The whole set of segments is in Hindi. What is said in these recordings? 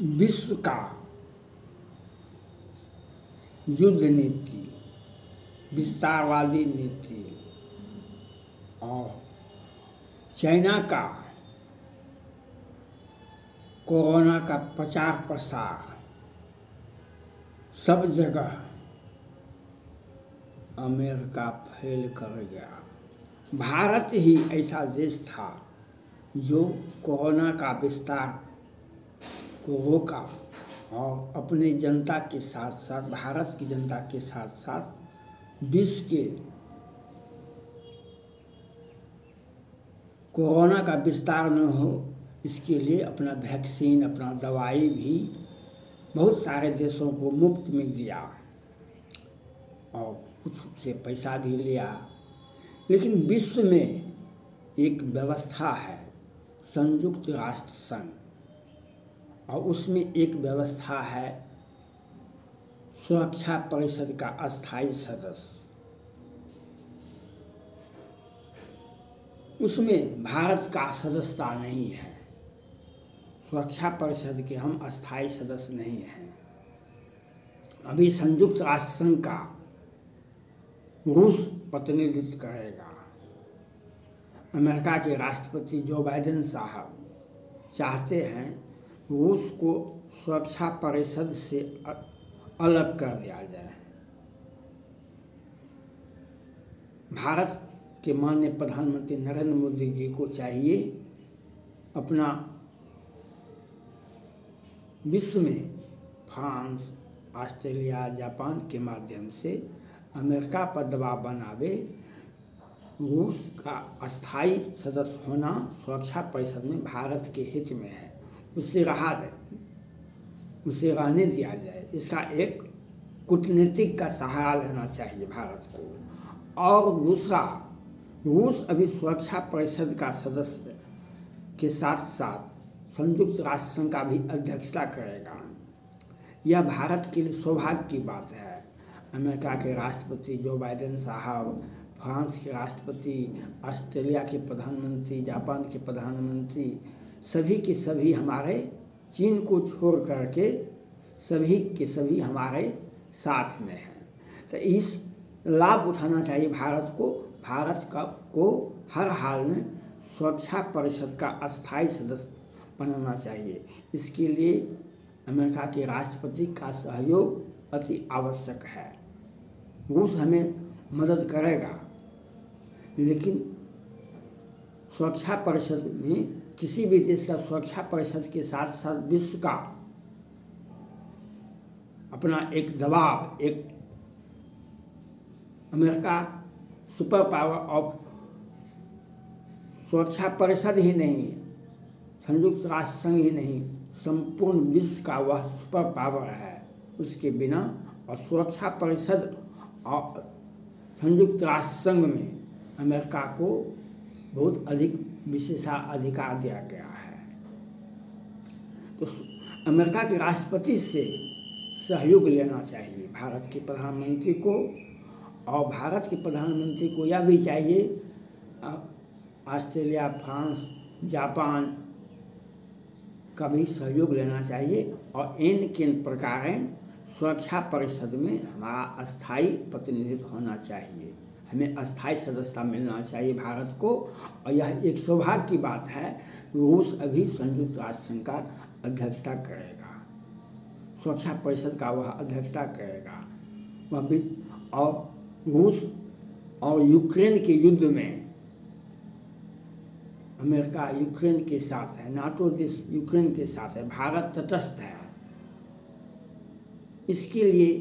विश्व का युद्ध नीति, विस्तारवादी नीति और चाइना का कोरोना का प्रचार प्रसार सब जगह अमेरिका फेल कर गया। भारत ही ऐसा देश था जो कोरोना का विस्तार को रोका और अपने जनता के साथ साथ, भारत की जनता के साथ साथ विश्व के कोरोना का विस्तार न हो इसके लिए अपना वैक्सीन, अपना दवाई भी बहुत सारे देशों को मुफ्त में दिया और कुछ से पैसा भी लिया। लेकिन विश्व में एक व्यवस्था है संयुक्त राष्ट्र संघ, और उसमें एक व्यवस्था है सुरक्षा परिषद का अस्थायी सदस्य। उसमें भारत का सदस्यता नहीं है। सुरक्षा परिषद के हम अस्थायी सदस्य नहीं हैं। अभी संयुक्त राष्ट्र संघ का रूस प्रतिनिधित्व करेगा। अमेरिका के राष्ट्रपति जो बाइडेन साहब चाहते हैं रूस को सुरक्षा परिषद से अलग कर दिया जाए। भारत के माननीय प्रधानमंत्री नरेंद्र मोदी जी को चाहिए अपना विश्व में फ्रांस, ऑस्ट्रेलिया, जापान के माध्यम से अमेरिका पर दबाव बनावे। रूस का अस्थायी सदस्य होना सुरक्षा परिषद में भारत के हित में है, उसे रहने दिया जाए। इसका एक कूटनीतिक का सहारा लेना चाहिए भारत को। और दूसरा, रूस अभी सुरक्षा परिषद का सदस्य के साथ साथ संयुक्त राष्ट्र संघ का भी अध्यक्षता करेगा। यह भारत के लिए सौभाग्य की बात है। अमेरिका के राष्ट्रपति जो बाइडेन साहब, फ्रांस के राष्ट्रपति, ऑस्ट्रेलिया के प्रधानमंत्री, जापान के प्रधानमंत्री, सभी के सभी हमारे, चीन को छोड़ करके सभी के सभी हमारे साथ में हैं। तो इस लाभ उठाना चाहिए भारत को। भारत को हर हाल में सुरक्षा परिषद का अस्थायी सदस्य बनाना चाहिए। इसके लिए अमेरिका के राष्ट्रपति का सहयोग अति आवश्यक है। रूस हमें मदद करेगा, लेकिन सुरक्षा परिषद में किसी भी देश का सुरक्षा परिषद के साथ साथ विश्व का अपना एक दबाव, एक अमेरिका सुपर पावर ऑफ सुरक्षा परिषद ही नहीं, संयुक्त राष्ट्र संघ ही नहीं, संपूर्ण विश्व का वह सुपर पावर है। उसके बिना और सुरक्षा परिषद और संयुक्त राष्ट्र संघ में अमेरिका को बहुत अधिक विशेषाधिकार दिया गया है। तो अमेरिका के राष्ट्रपति से सहयोग लेना चाहिए भारत के प्रधानमंत्री को, और भारत के प्रधानमंत्री को यह भी चाहिए ऑस्ट्रेलिया, फ्रांस, जापान का भी सहयोग लेना चाहिए और इन किन प्रकार सुरक्षा परिषद में हमारा अस्थायी प्रतिनिधित्व होना चाहिए। हमें अस्थायी सदस्यता मिलना चाहिए भारत को। और यह एक सौभाग्य की बात है, रूस अभी संयुक्त राष्ट्र संघ का अध्यक्षता करेगा, सुरक्षा परिषद का वह अध्यक्षता करेगा वह भी। और रूस और यूक्रेन के युद्ध में अमेरिका यूक्रेन के साथ है, नाटो देश यूक्रेन के साथ है, भारत तटस्थ है। इसके लिए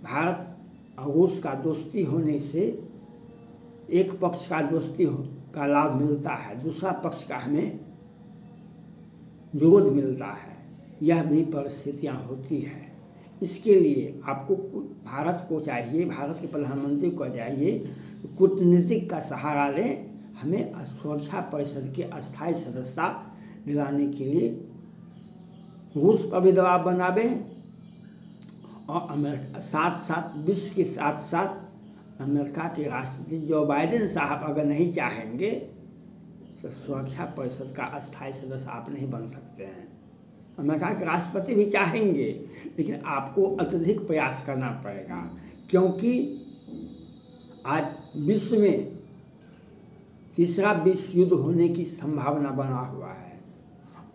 भारत और रूस का दोस्ती होने से एक पक्ष का दोस्ती का लाभ मिलता है, दूसरा पक्ष का हमें विरोध मिलता है। यह भी परिस्थितियाँ होती हैं। इसके लिए आपको भारत को चाहिए, भारत के प्रधानमंत्री को चाहिए कूटनीतिक का सहारा लें, हमें सुरक्षा परिषद के अस्थायी सदस्यता दिलाने के लिए रूस पर भी दबाव बनावे और अमेरिका साथ साथ विश्व के साथ साथ अमेरिका के राष्ट्रपति जो बाइडेन साहब अगर नहीं चाहेंगे तो सुरक्षा परिषद का अस्थायी सदस्य आप नहीं बन सकते हैं। अमेरिका के राष्ट्रपति भी चाहेंगे, लेकिन आपको अत्यधिक प्रयास करना पड़ेगा, क्योंकि आज विश्व में तीसरा विश्व युद्ध होने की संभावना बना हुआ है।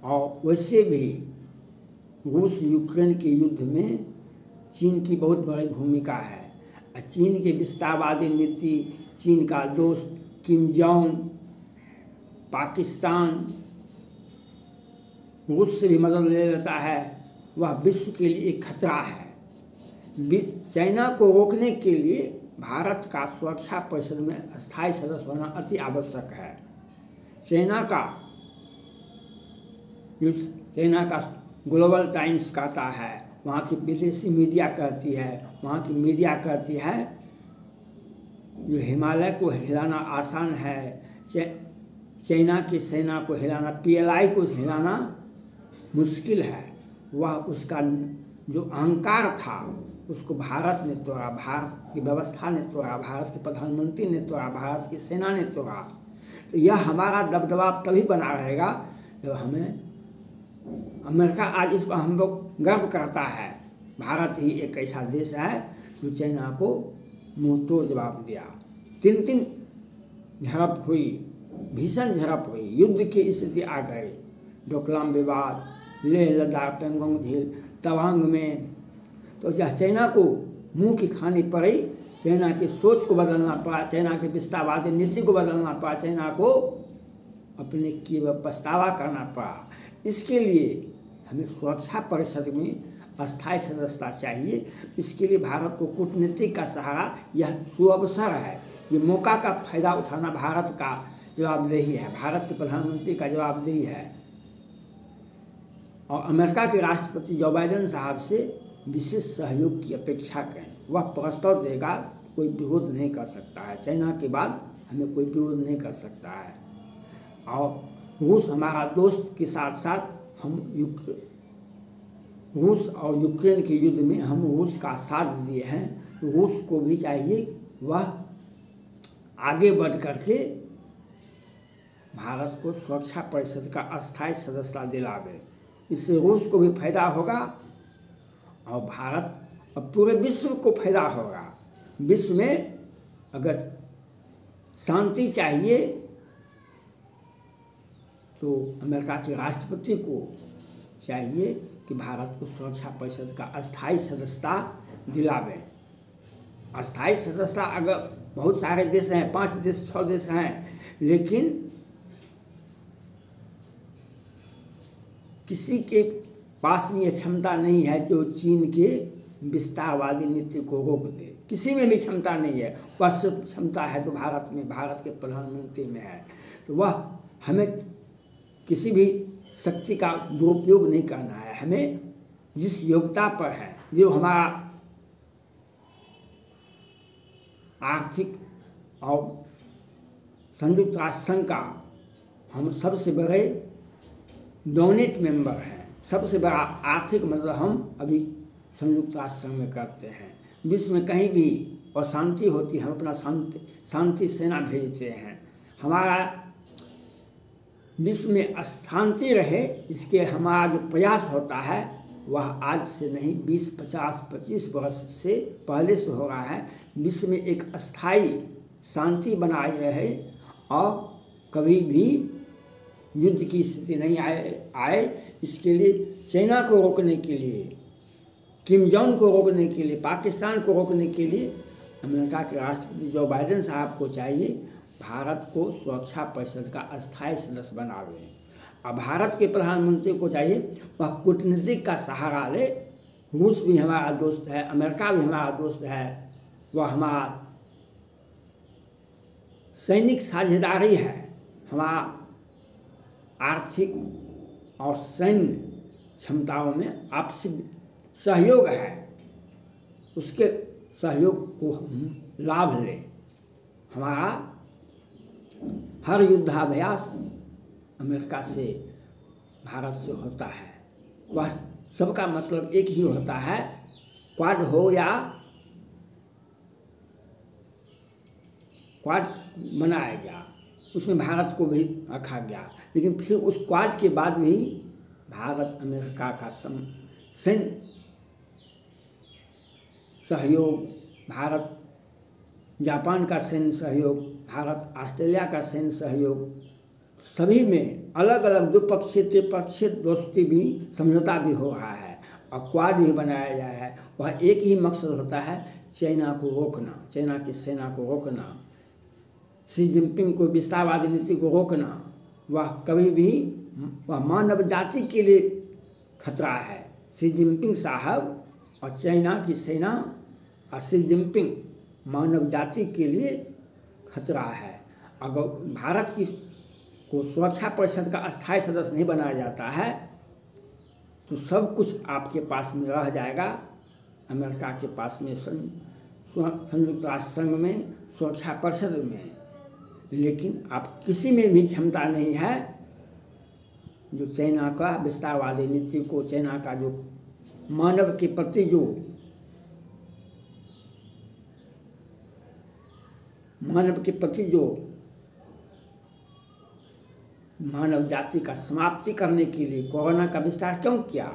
और वैसे भी रूस यूक्रेन के युद्ध में चीन की बहुत बड़ी भूमिका है। चीन की विस्तारवादी नीति, चीन का दोस्त किम जोंग, पाकिस्तान रूस से भी मदद ले लेता है, वह विश्व के लिए एक खतरा है। चाइना को रोकने के लिए भारत का सुरक्षा परिषद में अस्थायी सदस्य होना अति आवश्यक है। चाइना का ग्लोबल टाइम्स कहता है, वहाँ की विदेशी मीडिया कहती है, वहाँ की मीडिया कहती है जो हिमालय को हिलाना आसान है, चाइना की सेना को हिलाना, PLI को हिलाना मुश्किल है। वह उसका जो अहंकार था उसको भारत ने तोड़ा, भारत की व्यवस्था ने तोड़ा, भारत के प्रधानमंत्री ने तोड़ा, भारत की सेना ने तोड़ा। तो यह हमारा दबदबा तभी बना रहेगा जब हमें अमेरिका आज इस पर हम लोग गर्व करता है। भारत ही एक ऐसा देश है जो चाइना को मुंह तोड़ जवाब दिया। 3 झड़प हुई, भीषण झड़प हुई, युद्ध की स्थिति आ गई। डोकलाम विवाद, लेह लद्दाख, पेंगोंग झील, तवांग में, तो यह चाइना को मुंह की खानी पड़ी। चाइना की सोच को बदलना पड़ा, चाइना की विस्तारवादी नीति को बदलना पड़ा, चाइना को अपने किए पछतावा करना पड़ा। इसके लिए हमें सुरक्षा परिषद में अस्थायी सदस्यता चाहिए। इसके लिए भारत को कूटनीतिक का सहारा, यह सुअवसर है, ये मौका का फायदा उठाना भारत का जवाबदेही है, भारत के प्रधानमंत्री का जवाबदेही है। और अमेरिका के राष्ट्रपति जो बाइडेन साहब से विशेष सहयोग की अपेक्षा करें, वह प्रस्ताव देगा, कोई विरोध नहीं कर सकता है। चाइना के बाद हमें कोई विरोध नहीं कर सकता है। और रूस हमारा दोस्त के साथ साथ हम रूस और यूक्रेन के युद्ध में हम रूस का साथ दिए हैं। रूस को भी चाहिए वह आगे बढ़ करके भारत को सुरक्षा परिषद का अस्थायी सदस्यता दिलावे। इससे रूस को भी फायदा होगा और भारत और पूरे विश्व को फायदा होगा। विश्व में अगर शांति चाहिए तो अमेरिका के राष्ट्रपति को चाहिए कि भारत को सुरक्षा परिषद का अस्थायी सदस्यता दिलावे। अस्थायी सदस्यता अगर बहुत सारे देश हैं, 5 देश 6 देश हैं, लेकिन किसी के पास में ये क्षमता नहीं है जो चीन के विस्तारवादी नीति को रोक दे। किसी में भी क्षमता नहीं है। वह सिर्फ क्षमता है तो भारत में, भारत के प्रधानमंत्री में है। तो वह हमें किसी भी शक्ति का दुरुपयोग नहीं करना है। हमें जिस योग्यता पर है, जो हमारा आर्थिक और संयुक्त राष्ट्र संघ का हम सबसे बड़े डोनेट मेंबर हैं, सबसे बड़ा आर्थिक मतलब हम अभी संयुक्त राष्ट्र संघ में करते हैं। विश्व में कहीं भी अशांति होती है, हम अपना शांति सेना भेजते हैं। हमारा विश्व में अशांति रहे, इसके हमारा जो प्रयास होता है वह आज से नहीं 20, 50, 25 वर्ष से पहले से हो रहा है। विश्व में एक अस्थायी शांति बनाई रहे और कभी भी युद्ध की स्थिति नहीं आए। इसके लिए चाइना को रोकने के लिए, किम जोंग को रोकने के लिए, पाकिस्तान को रोकने के लिए अमेरिका के राष्ट्रपति जो बाइडेन साहब को चाहिए भारत को सुरक्षा परिषद का अस्थायी सदस्य बनावे। अब भारत के प्रधानमंत्री को चाहिए वह कूटनीतिक का सहारा ले। रूस भी हमारा दोस्त है, अमेरिका भी हमारा दोस्त है, वह हमारा सैनिक साझेदारी है, हमारा आर्थिक और सैन्य क्षमताओं में आपसी सहयोग है। उसके सहयोग को हम लाभ लें। हमारा हर युद्धाभ्यास अमेरिका से, भारत से होता है। वह सबका मतलब एक ही होता है, क्वाड हो या क्वाड बनाया गया, उसमें भारत को भी रखा गया, लेकिन फिर उस क्वाड के बाद भी भारत अमेरिका का सैन्य सहयोग, भारत जापान का सैन्य सहयोग, भारत ऑस्ट्रेलिया का सैन्य सहयोग, सभी में अलग अलग द्विपक्षीय त्रिपक्षीय दोस्ती भी, समझौता भी हो रहा है और क्वाड भी बनाया गया है। वह एक ही मकसद होता है, चाइना को रोकना, चाइना की सेना को रोकना, शी जिनपिंग को विस्तारवादी नीति को रोकना। वह कभी भी वह मानव जाति के लिए खतरा है। शी जिनपिंग साहब और चाइना की सेना और शी जिनपिंग मानव जाति के लिए खतरा है। अगर भारत की को सुरक्षा परिषद का अस्थायी सदस्य नहीं बनाया जाता है तो सब कुछ आपके पास में रह जाएगा, अमेरिका के पास में, संयुक्त राष्ट्र संघ में, सुरक्षा परिषद में, लेकिन आप किसी में भी क्षमता नहीं है जो चाइना का विस्तारवादी नीति को, चाइना का जो मानव के प्रति जो मानव जाति का समाप्ति करने के लिए कोरोना का विस्तार क्यों किया।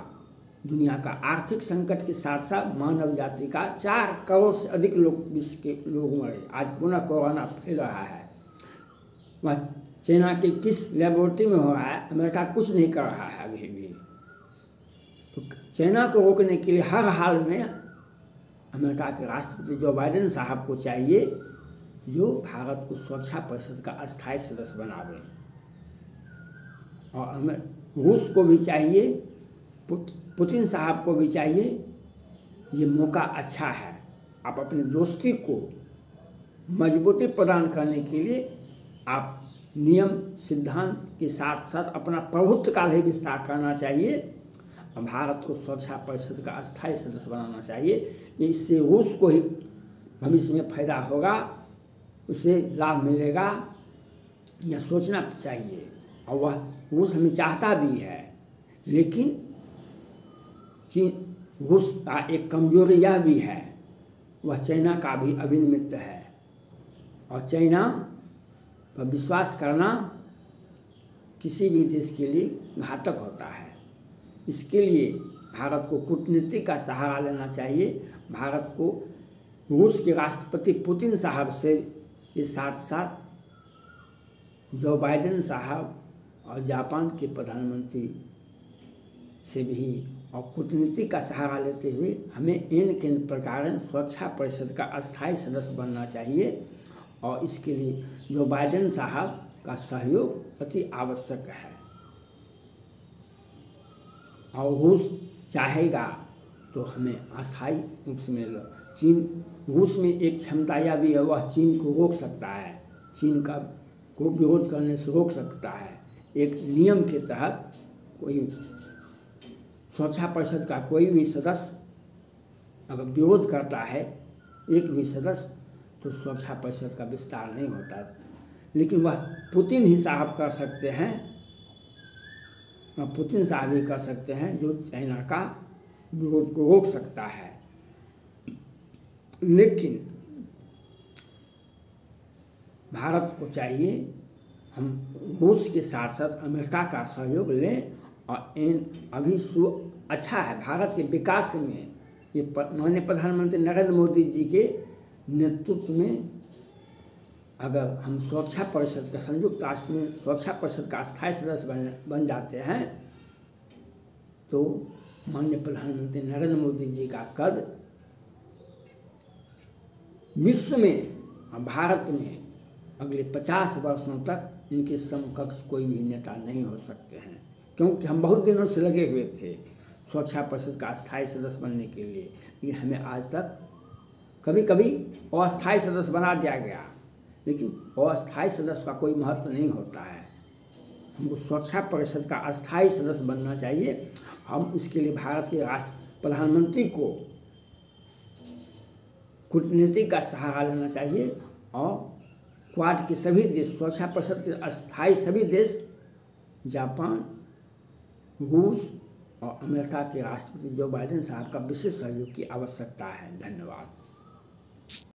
दुनिया का आर्थिक संकट के साथ साथ मानव जाति का 4 करोड़ से अधिक लोग, विश्व के लोग मरे। आज पुनः कोरोना फैल रहा है। वह चाइना के किस लेबोरेटरी में हो रहा है, अमेरिका कुछ नहीं कर रहा है अभी भी। तो चाइना को रोकने के लिए हर हाल में अमेरिका के राष्ट्रपति जो बाइडेन साहब को चाहिए जो भारत को सुरक्षा परिषद का अस्थायी सदस्य बनावे, और हमें रूस को भी चाहिए, पुतिन साहब को भी चाहिए। ये मौका अच्छा है, आप अपनी दोस्ती को मजबूती प्रदान करने के लिए आप नियम सिद्धांत के साथ साथ अपना प्रभुत्व का भी विस्तार करना चाहिए और भारत को सुरक्षा परिषद का अस्थायी सदस्य बनाना चाहिए। इससे रूस को ही भविष्य में फायदा होगा, उसे लाभ मिलेगा, यह सोचना चाहिए। और वह रूस हमें चाहता भी है, लेकिन रूस का एक कमजोरी यह भी है, वह चाइना का भी अभिन्न मित्र है और चाइना पर विश्वास करना किसी भी देश के लिए घातक होता है। इसके लिए भारत को कूटनीति का सहारा लेना चाहिए। भारत को रूस के राष्ट्रपति पुतिन साहब से के साथ साथ जो बाइडेन साहब और जापान के प्रधानमंत्री से भी और कूटनीति का सहारा लेते हुए हमें इन प्रकार सुरक्षा परिषद का अस्थायी सदस्य बनना चाहिए और इसके लिए जो बाइडेन साहब का सहयोग अति आवश्यक है। और रूस चाहेगा तो हमें अस्थायी रूप से मिले। रूस में एक क्षमता यह भी है, वह चीन को रोक सकता है, चीन को विरोध करने से रोक सकता है। एक नियम के तहत कोई सुरक्षा परिषद का कोई भी सदस्य अगर विरोध करता है, एक भी सदस्य, तो सुरक्षा परिषद का विस्तार नहीं होता। लेकिन वह पुतिन ही साहब कर सकते हैं, पुतिन साहब ही कर सकते हैं जो चाइना का विरोध को रोक सकता है। लेकिन भारत को चाहिए हम रूस के साथ साथ अमेरिका का सहयोग लें और अभी अच्छा है भारत के विकास में। ये माननीय प्रधानमंत्री नरेंद्र मोदी जी के नेतृत्व में अगर हम सुरक्षा परिषद का, संयुक्त राष्ट्र में सुरक्षा परिषद का अस्थायी सदस्य बन जाते हैं तो माननीय प्रधानमंत्री नरेंद्र मोदी जी का कद विश्व में और भारत में अगले 50 वर्षों तक इनके समकक्ष कोई भी नेता नहीं हो सकते हैं, क्योंकि हम बहुत दिनों से लगे हुए थे सुरक्षा परिषद का अस्थायी सदस्य बनने के लिए, लेकिन हमें आज तक कभी कभी अस्थायी सदस्य बना दिया गया, लेकिन अस्थायी सदस्य का कोई महत्व नहीं होता है। हमको सुरक्षा परिषद का अस्थायी सदस्य बनना चाहिए। हम इसके लिए भारत के प्रधानमंत्री को कूटनीति का सहारा लेना चाहिए और क्वाड के सभी देश, सुरक्षा परिषद के अस्थायी सभी देश, जापान, रूस और अमेरिका के राष्ट्रपति जो बाइडेन साहब का विशेष सहयोग की आवश्यकता है। धन्यवाद।